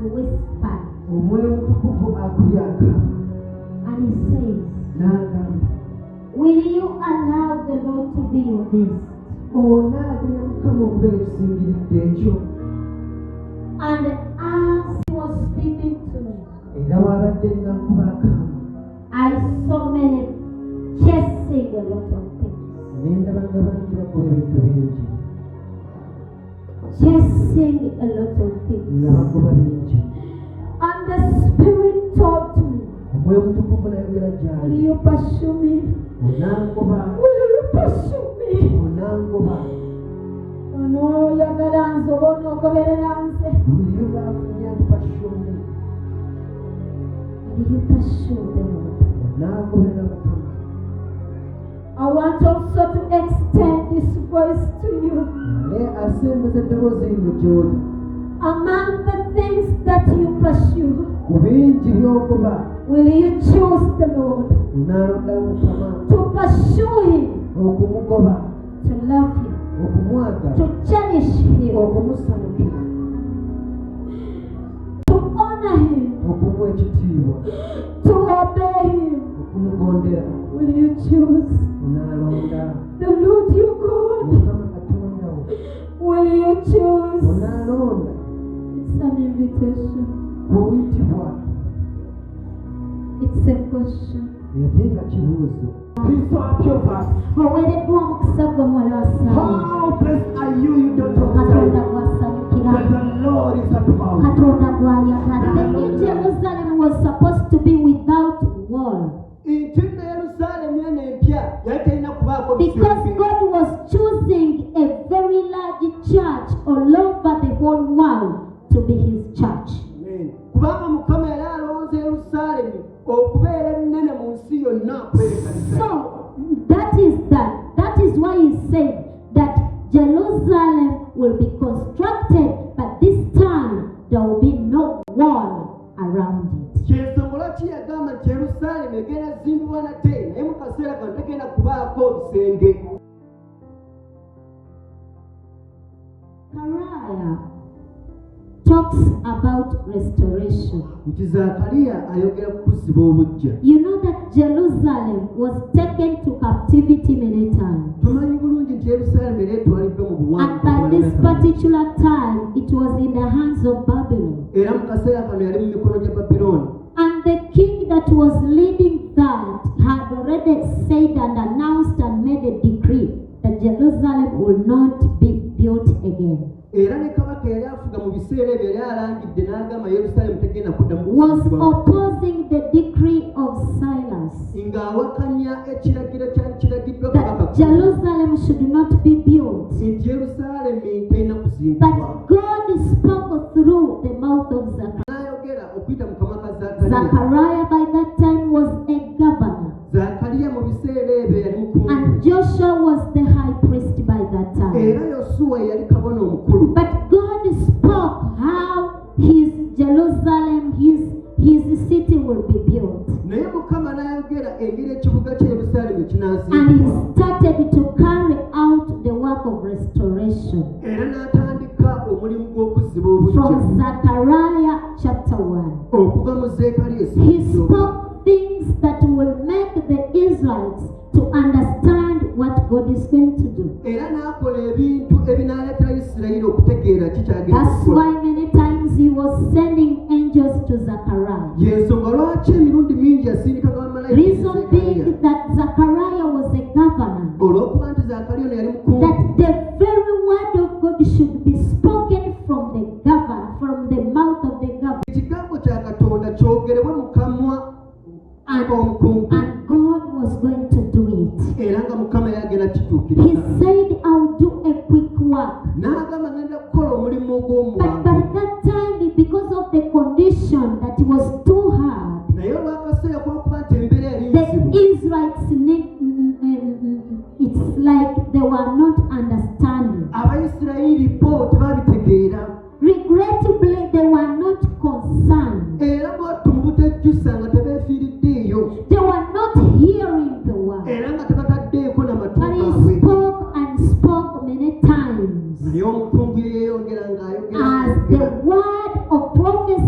whispering. And he says, will you allow the Lord to be your best? And as he was speaking to me, I saw many chasing a lot of things. Chasing a lot of things. And the Spirit told me, will you pursue me? Will you pursue me? No, yagaranzo, bono goberanze. Will you pursue the Lord? I want also to extend this voice to you. Among the things that you pursue, will you choose the Lord? To pursue Him, to love Him, to cherish Him, to honor Him, to obey Him. Will you choose the Lord your God? Will you choose? It's an invitation. It's a question. How blessed are you, daughter of Zion, that the Lord is at home. The New Jerusalem was supposed to be without wall. Because God was choosing a very large church all over the whole world to be His church. So that is why He said that Jerusalem will be constructed, but this time there will be no wall around it. Zechariah talks about restoration. You know that Jerusalem was taken to captivity many times. And by this particular time, it was in the hands of Babylon. And the king that was leading that had already said and announced and made a decree that Jerusalem will not be built again. Was opposing the decree of Silas that Jerusalem should not be built. But God spoke through the mouth of Zechariah. Zechariah by that time was a governor. And Joshua was the high priest by that time. But God spoke how his Jerusalem, his city will be built. And he started to carry out the work of restoration. From Zechariah chapter 1. He spoke things that will make the Israelites to understand what God is going to do. That's why many times he was sending angels to Zechariah. Reason being that Zechariah was a governor. That the very word of God should be spoken from the governor, from the mouth of the governor. And God was going to do it. He said, I'll do a quick work. But by that time, because of the condition that it was too hard, the Israelites, it's like they were not understanding. Regrettably, they were not concerned. They were not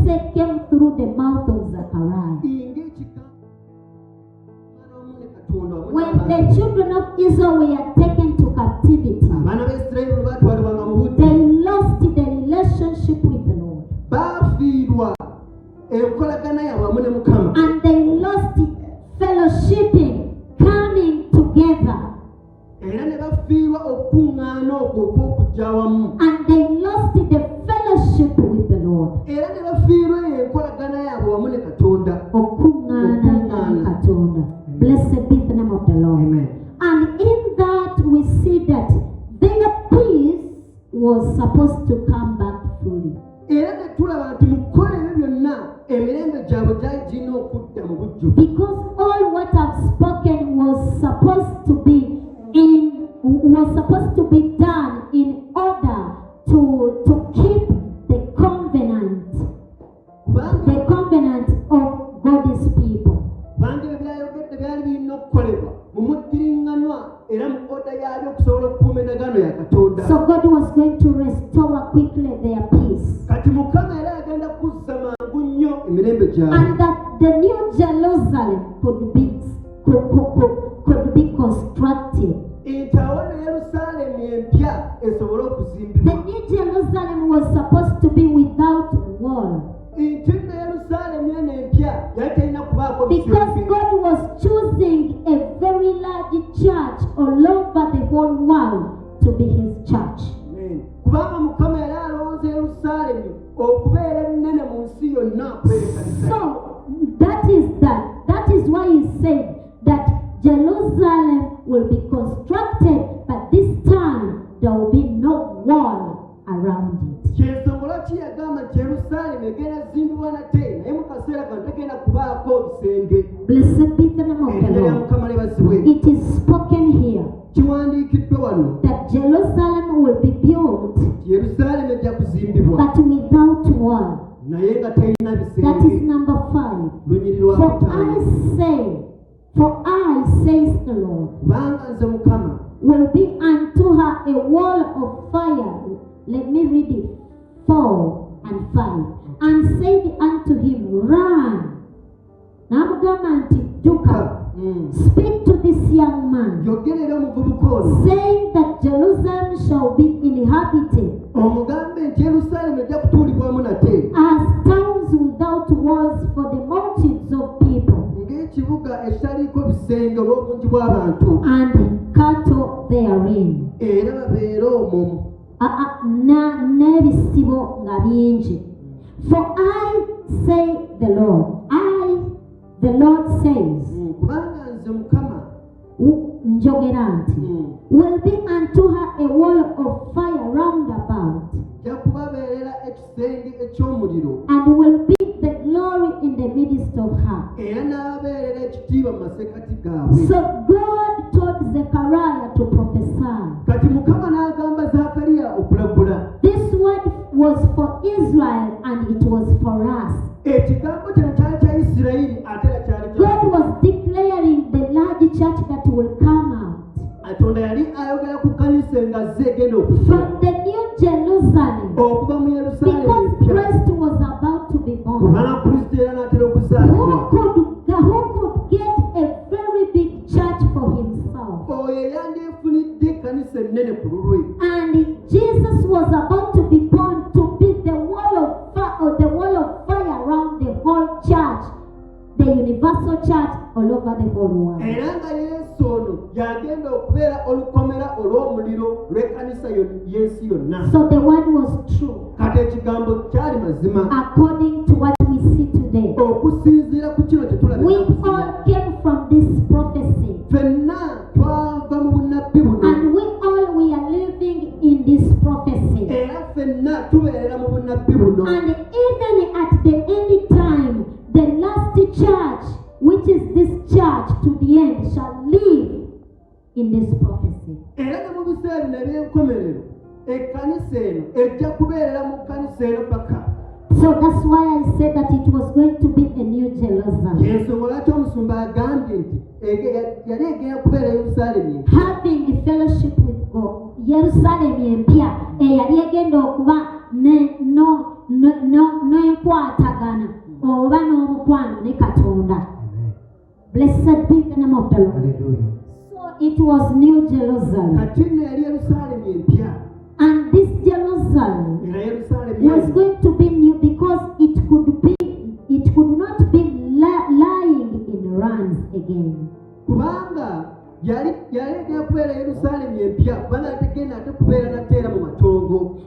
prophecy came through the mouth of Zechariah. When the children of Israel were taken to captivity, they lost the relationship with the Lord. And they lost fellowshipping, coming together. And they lost the fellowship with the Lord. Blessed be the name of the Lord. Amen. And in that we see that their peace was supposed to come back fully. Because all what I've spoken was supposed to be done in order to keep the covenant of God's people. So God was going to restore quickly their peace. And that the new Jerusalem could be constructed. The new Jerusalem was supposed to be without wall. Because God was choosing a very large church all over the whole world to be his church. So that is why he said that Jerusalem will be constructed, but this time there will be no wall around it. Blessed be the name of the Lord. It is spoken here that Jerusalem will be built, but without wall. That is number 5. For I, says the Lord, will be unto her a wall of fire. Let me read it. 4 and 5. And said unto him, Run. Speak to this young man, saying that Jerusalem shall be inhabited as towns without walls for the multitudes of people, and cattle therein. For I say the Lord says, will be unto her a wall of fire round about, and will be the glory in the midst of her. So God told Zechariah to prophesy. This word was for Israel and it was for us. God was declaring the large church that will come out from the new Jerusalem, because Christ was about to be born. Who could get a very big church for himself? And Jesus was about to be born to be the wall of fire around the whole church, the universal church all over the whole world. So the word was true, according to what we see today. We all came from this prophecy, and we are living in this prophecy. And even at the end time, the last church, which is this church to the end, shall live in this prophecy. So that's why I said that it was going to be a new Jerusalem, having fellowship with God. Jerusalem empia eyali egenda okuba no n'enkwatagana oba n'omukwano ne Katonda. Blessed be the name of the Lord. Hallelujah. So it was New Jerusalem. And this Jerusalem was going to be new because it could not be lying in ruins again.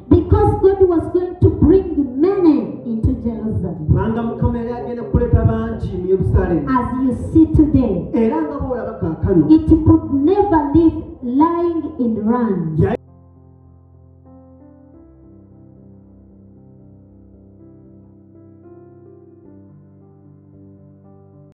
Because God was going to bring many into Jerusalem. As you see today, it could never live lying in ruins.